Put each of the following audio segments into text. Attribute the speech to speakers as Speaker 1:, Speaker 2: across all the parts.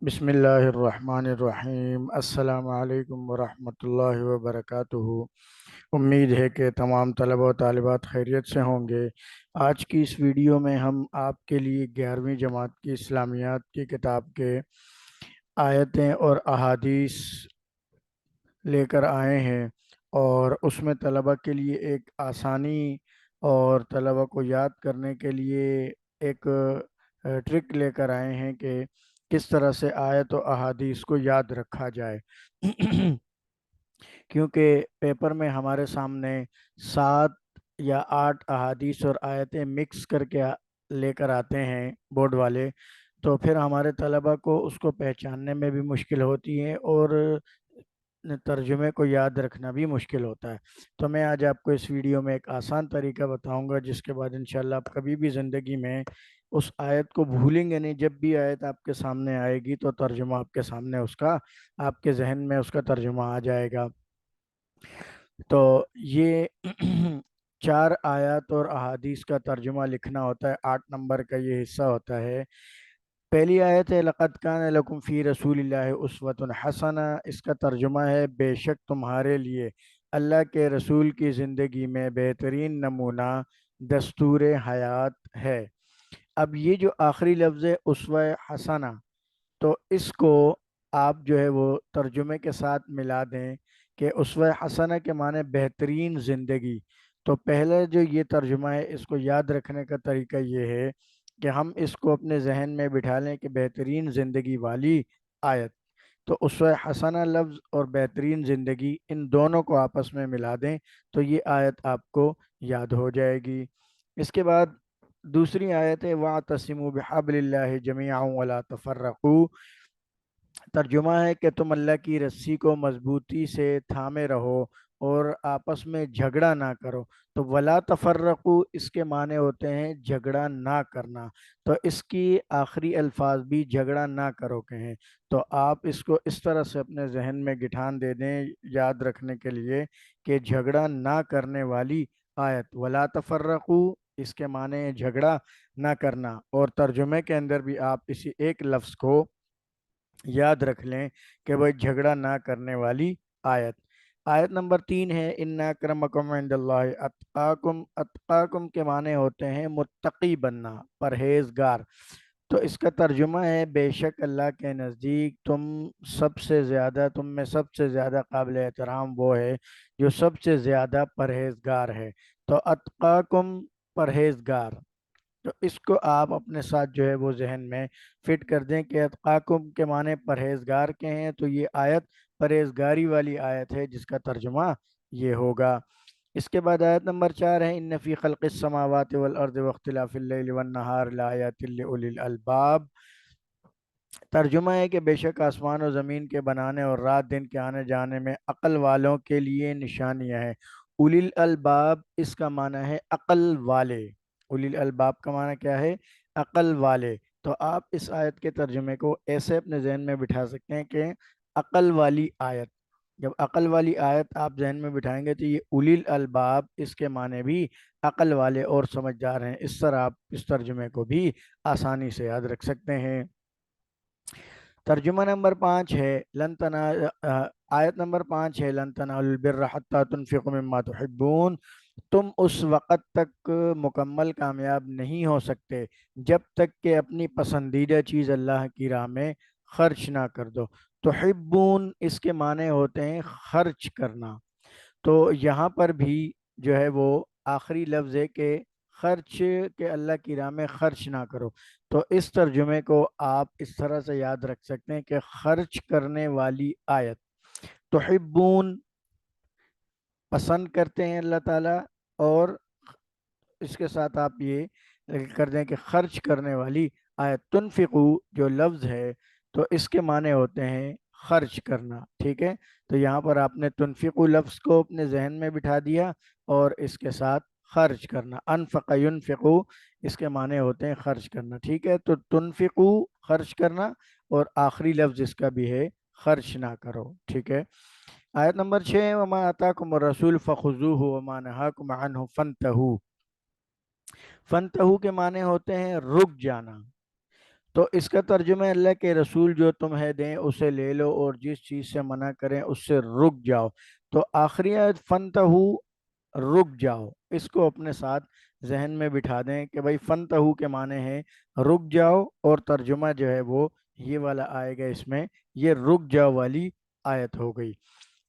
Speaker 1: بسم اللہ الرحمن الرحیم۔ السلام علیکم ورحمۃ اللہ وبرکاتہ۔ امید ہے کہ تمام طلبہ و طالبات خیریت سے ہوں گے۔ آج کی اس ویڈیو میں ہم آپ کے لیے 11ویں جماعت کی اسلامیات کی کتاب کے آیتیں اور احادیث لے کر آئے ہیں، اور اس میں طلبہ کے لیے ایک آسانی اور طلبہ کو یاد کرنے کے لیے ایک ٹرک لے کر آئے ہیں کہ کس طرح سے آیت و احادیث کو یاد رکھا جائے۔ کیونکہ پیپر میں ہمارے سامنے 7 یا 8 احادیث اور آیتیں مکس کر کے لے کر آتے ہیں بورڈ والے، تو پھر ہمارے طلبہ کو اس کو پہچاننے میں بھی مشکل ہوتی ہے اور ترجمے کو یاد رکھنا بھی مشکل ہوتا ہے۔ تو میں آج آپ کو اس ویڈیو میں ایک آسان طریقہ بتاؤں گا، جس کے بعد انشاءاللہ آپ کبھی بھی زندگی میں اس آیت کو بھولیں گے نہیں۔ جب بھی آیت آپ کے سامنے آئے گی تو ترجمہ آپ کے سامنے اس کا، آپ کے ذہن میں اس کا ترجمہ آ جائے گا۔ تو یہ 4 آیات اور احادیث کا ترجمہ لکھنا ہوتا ہے، 8 نمبر کا یہ حصہ ہوتا ہے۔ پہلی آیت ہے لَقَدْ كَانَ لَكُمْ فِي رَسُولِ اللَّهِ أُسْوَةٌ حَسَنَةٌ۔ اس کا ترجمہ ہے بے شک تمہارے لیے اللہ کے رسول کی زندگی میں بہترین نمونہ دستور حیات ہے۔ اب یہ جو آخری لفظ ہے اسوہ حسنہ، تو اس کو آپ جو ہے وہ ترجمے کے ساتھ ملا دیں کہ اسوہ حسنہ کے معنی بہترین زندگی۔ تو پہلے جو یہ ترجمہ ہے، اس کو یاد رکھنے کا طریقہ یہ ہے کہ ہم اس کو اپنے ذہن میں بٹھا لیں کہ بہترین زندگی والی آیت۔ تو اسوہ حسنہ لفظ اور بہترین زندگی، ان دونوں کو آپس میں ملا دیں تو یہ آیت آپ کو یاد ہو جائے گی۔ اس کے بعد دوسری آیت ہے وَاعْتَصِمُوا بِحَبْلِ اللَّهِ جَمِيعًا وَلَا تَفَرَّقُوا۔ ترجمہ ہے کہ تم اللہ کی رسی کو مضبوطی سے تھامے رہو اور آپس میں جھگڑا نہ کرو۔ تو ولا تفرقو اس کے معنی ہوتے ہیں جھگڑا نہ کرنا، تو اس کی آخری الفاظ بھی جھگڑا نہ کرو کے ہیں۔ تو آپ اس کو اس طرح سے اپنے ذہن میں گٹھان دے دیں یاد رکھنے کے لیے کہ جھگڑا نہ کرنے والی آیت ولا تفرقو، اس کے معنی ہے جھگڑا نہ کرنا، اور ترجمے کے اندر بھی آپ اسی ایک لفظ کو یاد رکھ لیں کہ وہ جھگڑا نہ کرنے والی آیت۔ آیت نمبر 3 ہے اِنَّ أَكْرَمَكُمْ عِندَ اللَّهِ أَتْقَاكُمْ۔ اتقاکم کے معنی ہوتے ہیں متقی بننا، پرہیزگار۔ تو اس کا ترجمہ ہے بے شک اللہ کے نزدیک تم میں سب سے زیادہ قابل احترام وہ ہے جو سب سے زیادہ پرہیزگار ہے۔ تو اتقاکم، پرہیزگار، تو اس کو آپ اپنے ساتھ جو ہے وہ ذہن میں فٹ کر دیں کہ اتقاکم کے معنی پرہیزگار کے ہیں، تو یہ آیت پرہیزگاری والی آیت ہے جس کا ترجمہ یہ ہوگا۔ اس کے بعد آیت نمبر 4 ہے ان فی خلق السماوات والارض واختلاف اللیل والنہار لآیات لأولی الالباب۔ ترجمہ ہے کہ بے شک آسمان و زمین کے بنانے اور رات دن کے آنے جانے میں عقل والوں کے لیے نشانیاں ہیں۔ اولی الالباب اس کا معنی ہے عقل والے۔ اولی الالباب کا معنی کیا ہے؟ عقل والے۔ تو آپ اس آیت کے ترجمے کو ایسے اپنے ذہن میں بٹھا سکتے ہیں کہ عقل والی آیت۔ جب عقل والی آیت آپ ذہن میں بٹھائیں گے تو یہ اولی الالباب اس کے معنی بھی عقل والے اور سمجھدار ہیں۔ اس طرح آپ اس ترجمے کو بھی آسانی سے یاد رکھ سکتے ہیں۔ ترجمہ نمبر 5 ہے آیت نمبر 5 ہے لن تنالوا البر حتى تنفقوا مما تحبون۔ تم اس وقت تک مکمل کامیاب نہیں ہو سکتے جب تک کہ اپنی پسندیدہ چیز اللہ کی راہ میں خرچ نہ کر دو۔ تحبون اس کے معنی ہوتے ہیں خرچ کرنا۔ تو یہاں پر بھی جو ہے وہ آخری لفظ ہے کہ خرچ کے اللہ کی راہ میں خرچ نہ کرو۔ تو اس ترجمے کو آپ اس طرح سے یاد رکھ سکتے ہیں کہ خرچ کرنے والی آیت۔ تحبون پسند کرتے ہیں اللہ تعالیٰ، اور اس کے ساتھ آپ یہ کر دیں کہ خرچ کرنے والی آیت۔ تنفقو جو لفظ ہے تو اس کے معنی ہوتے ہیں خرچ کرنا، ٹھیک ہے؟ تو یہاں پر آپ نے تنفقو لفظ کو اپنے ذہن میں بٹھا دیا اور اس کے ساتھ خرچ کرنا۔ انفق ینفقو اس کے معنی ہوتے ہیں خرچ کرنا، ٹھیک ہے؟ تو تنفقو خرچ کرنا، اور آخری لفظ اس کا بھی ہے خرچ نہ کرو، ٹھیک ہے؟ آیت نمبر 6 وما آتاکم الرسول فخذوہ وما نہاکم عنہ فانتہوا۔ فانتہوا کے معنی ہوتے ہیں رک جانا۔ تو اس کا ترجمہ ہے اللہ کے رسول جو تمہیں دیں اسے لے لو اور جس چیز سے منع کریں اس سے رک جاؤ۔ تو آخری آیت فنتہو، رک جاؤ، اس کو اپنے ساتھ ذہن میں بٹھا دیں کہ بھائی فنتہو کے معنی ہے رک جاؤ، اور ترجمہ جو ہے وہ یہ والا آئے گا اس میں، یہ رک جاؤ والی آیت ہو گئی۔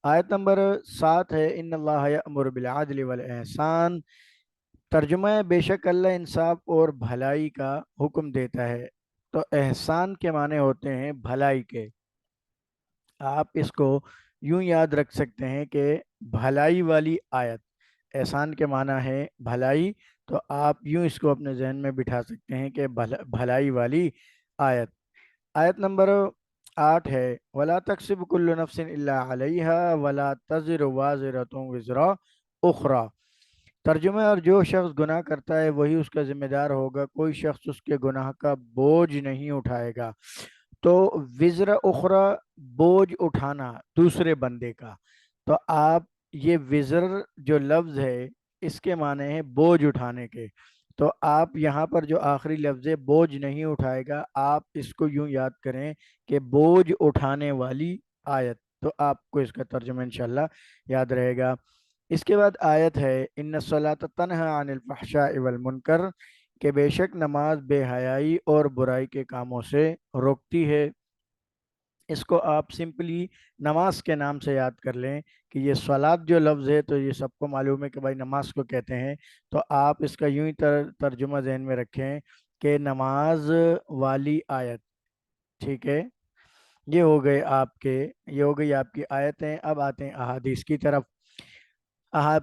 Speaker 1: آیت نمبر 7 ہے ان اللہ یأمر بالعدل والاحسان، ترجمہ ہے بے شک اللہ انصاف اور بھلائی کا حکم دیتا ہے۔ تو احسان کے معنی ہوتے ہیں بھلائی کے، آپ اس کو یوں یاد رکھ سکتے ہیں کہ بھلائی والی آیت، احسان کے معنی ہے بھلائی، تو آپ یوں اس کو اپنے ذہن میں بٹھا سکتے ہیں کہ بھلائی والی آیت۔ آیت نمبر 8 ہے وَلَا تَكْسِبُ كُلُّ نَفْسٍ إِلَّا عَلَيْهَا وَلَا تَزِرُ وَازِرَةٌ وِزْرَ أُخْرَى، ترجمہ اور جو شخص گناہ کرتا ہے وہی اس کا ذمہ دار ہوگا، کوئی شخص اس کے گناہ کا بوجھ نہیں اٹھائے گا۔ تو وزر اخرى، بوجھ اٹھانا دوسرے بندے کا، تو آپ یہ وزر جو لفظ ہے اس کے معنی ہے بوجھ اٹھانے کے، تو آپ یہاں پر جو آخری لفظ ہے بوجھ نہیں اٹھائے گا، آپ اس کو یوں یاد کریں کہ بوجھ اٹھانے والی آیت، تو آپ کو اس کا ترجمہ انشاءاللہ یاد رہے گا۔ اس کے بعد آیت ہے ان الصلاۃ تنہی عن الفحشاء والمنکر، کہ بے شک نماز بے حیائی اور برائی کے کاموں سے روکتی ہے۔ اس کو آپ سمپلی نماز کے نام سے یاد کر لیں کہ یہ صلاۃ جو لفظ ہے تو یہ سب کو معلوم ہے کہ بھائی نماز کو کہتے ہیں، تو آپ اس کا یوں ہی ترجمہ ذہن میں رکھیں کہ نماز والی آیت، ٹھیک ہے؟ یہ ہو گئے آپ کے، یہ ہو گئی آپ کی آیتیں۔ اب آتے ہیں احادیث کی طرف۔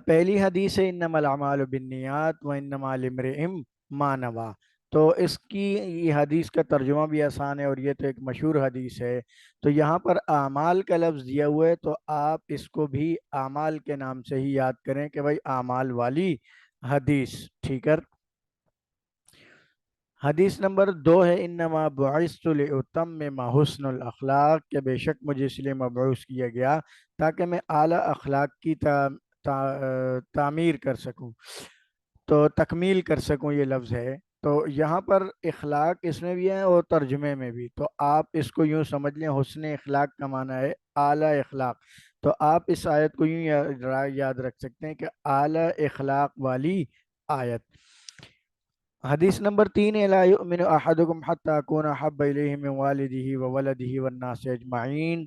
Speaker 1: پہلی حدیث ہے انما الاعمال بالنیات وانما لامرئ ما نوی، تو اس کی یہ حدیث کا ترجمہ بھی آسان ہے اور یہ تو ایک مشہور حدیث ہے۔ تو یہاں پر اعمال کا لفظ دیا ہوا ہے تو آپ اس کو بھی اعمال کے نام سے ہی یاد کریں کہ بھائی اعمال والی حدیث، ٹھیک ہے؟ حدیث نمبر 2 ہے انما بعثت لاتمم حسن الاخلاق، کہ بے شک مجھے اس لیے مبعوث کیا گیا تاکہ میں اعلیٰ اخلاق کی تعمیر کر سکوں، تو تکمیل کر سکوں، یہ لفظ ہے۔ تو یہاں پر اخلاق اس میں بھی ہے اور ترجمے میں بھی، تو آپ اس کو یوں سمجھ لیں حسن اخلاق کا معنی ہے اعلیٰ اخلاق، تو آپ اس آیت کو یوں یاد رکھ سکتے ہیں کہ اعلیٰ اخلاق والی آیت۔ حدیث نمبر 3 ہے لا یؤمن احدکم حتی اکون احب الیہ من والدہ وولدہ والناس اجمعین،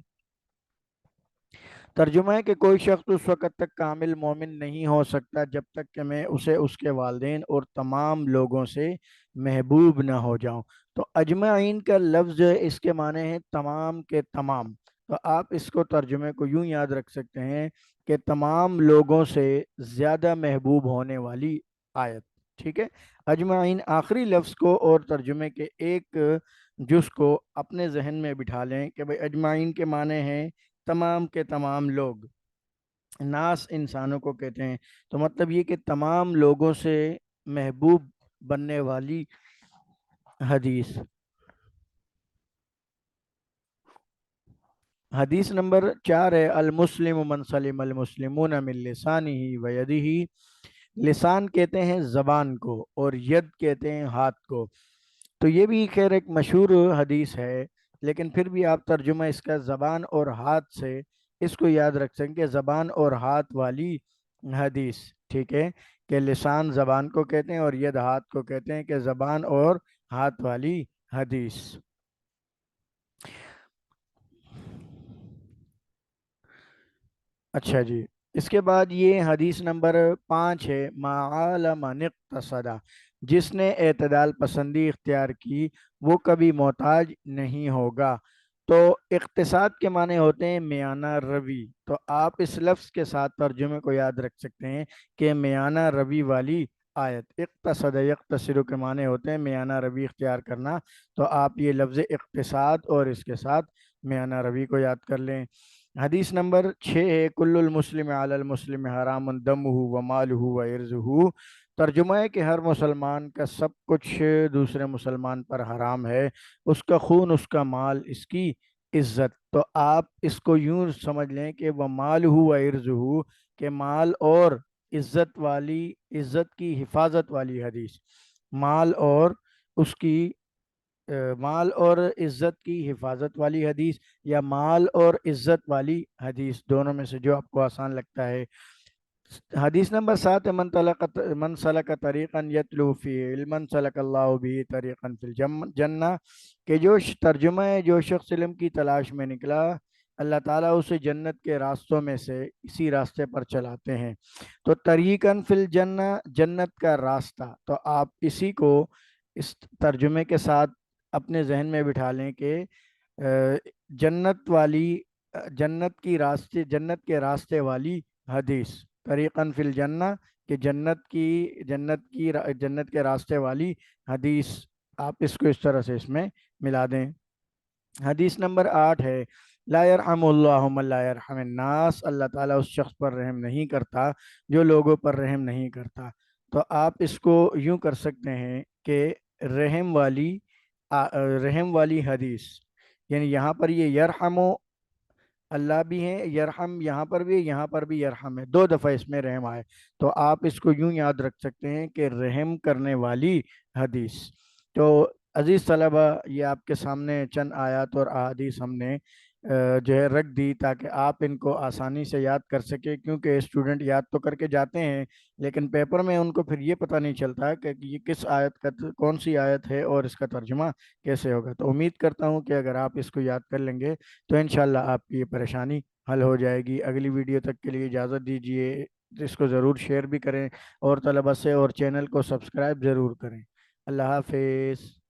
Speaker 1: ترجمہ ہے کہ کوئی شخص اس وقت تک کامل مومن نہیں ہو سکتا جب تک کہ میں اسے اس کے والدین اور تمام لوگوں سے محبوب نہ ہو جاؤں۔ تو اجمعین کا لفظ جو ہے اس کے معنی ہے تمام کے تمام، تو آپ اس کو ترجمے کو یوں یاد رکھ سکتے ہیں کہ تمام لوگوں سے زیادہ محبوب ہونے والی آیت، ٹھیک ہے؟ اجمعین آخری لفظ کو اور ترجمے کے ایک جز کو اپنے ذہن میں بٹھا لیں کہ بھئی اجمعین کے معنی ہیں تمام کے تمام لوگ، ناس انسانوں کو کہتے ہیں، تو مطلب یہ کہ تمام لوگوں سے محبوب بننے والی حدیث۔ حدیث نمبر 4 ہے المسلم من سلم المسلمون من لسانہ و یدہ، لسان کہتے ہیں زبان کو اور ید کہتے ہیں ہاتھ کو، تو یہ بھی خیر ایک مشہور حدیث ہے، لیکن پھر بھی آپ ترجمہ اس کا زبان اور ہاتھ سے اس کو یاد رکھ سکیں کہ زبان اور ہاتھ والی حدیث، ٹھیک ہے؟ کہ لسان زبان کو کہتے ہیں اور ید ہاتھ کو کہتے ہیں، کہ زبان اور ہاتھ والی حدیث۔ اچھا جی، اس کے بعد یہ حدیث نمبر 5 ہے ما من اقتصد، جس نے اعتدال پسندی اختیار کی وہ کبھی محتاج نہیں ہوگا۔ تو اقتصاد کے معنی ہوتے ہیں میانہ روی، تو آپ اس لفظ کے ساتھ ترجمے کو یاد رکھ سکتے ہیں کہ میانہ روی والی آیت۔ اقتصد یقتصد کے معنی ہوتے ہیں میانہ روی اختیار کرنا، تو آپ یہ لفظ اقتصاد اور اس کے ساتھ میانہ روی کو یاد کر لیں۔ حدیث نمبر 6 ہے کل المسلم علی المسلم حرام دمہ و مالہ و عرضہ، ترجمہ ہے کہ ہر مسلمان کا سب کچھ دوسرے مسلمان پر حرام ہے، اس کا خون، اس کا مال، اس کی عزت، تو آپ اس کو یوں سمجھ لیں کہ وہ مالہ و عرضہ، کہ مال اور عزت کی حفاظت والی حدیث، مال اور اس کی مال اور عزت کی حفاظت والی حدیث یا مال اور عزت والی حدیث، دونوں میں سے جو آپ کو آسان لگتا ہے۔ حدیث نمبر 7 ہے، من سلک طریقا یتلو فی علما سلک اللہ بھی طریقا فی الجنہ، کہ ترجمہ ہے، جو شخص علم کی تلاش میں نکلا اللہ تعالیٰ اسے جنت کے راستوں میں سے اسی راستے پر چلاتے ہیں۔ تو طریقاً فی الجنہ، جنت کا راستہ، تو آپ اسی کو اس ترجمے کے ساتھ اپنے ذہن میں بٹھا لیں کہ جنت والی، جنت کے راستے والی حدیث، طریقاً فی الجنہ، کہ جنت کے راستے والی حدیث، آپ اس کو اس طرح سے اس میں ملا دیں۔ حدیث نمبر 8 ہے، لا یرحم اللہ من لا یرحم الناس، اللہ تعالیٰ اس شخص پر رحم نہیں کرتا جو لوگوں پر رحم نہیں کرتا۔ تو آپ اس کو یوں کر سکتے ہیں کہ رحم والی رحم والی حدیث، یعنی یہاں پر یہ یرحم اللہ بھی ہے، یرحم یہاں پر بھی، یہاں پر بھی یرحم ہے، دو دفعہ اس میں رحم آئے، تو آپ اس کو یوں یاد رکھ سکتے ہیں کہ رحم کرنے والی حدیث۔ تو عزیز طلبہ، یہ آپ کے سامنے چند آیات اور احادیث ہم نے جو ہے رکھ دی تاکہ آپ ان کو آسانی سے یاد کر سکیں، کیونکہ اسٹوڈنٹ یاد تو کر کے جاتے ہیں لیکن پیپر میں ان کو پھر یہ پتہ نہیں چلتا کہ یہ کس آیت کا، کون سی آیت ہے اور اس کا ترجمہ کیسے ہوگا۔ تو امید کرتا ہوں کہ اگر آپ اس کو یاد کر لیں گے تو انشاءاللہ آپ کی یہ پریشانی حل ہو جائے گی۔ اگلی ویڈیو تک کے لیے اجازت دیجیے، اس کو ضرور شیئر بھی کریں اور طلبہ سے، اور چینل کو سبسکرائب ضرور کریں۔ اللہ حافظ۔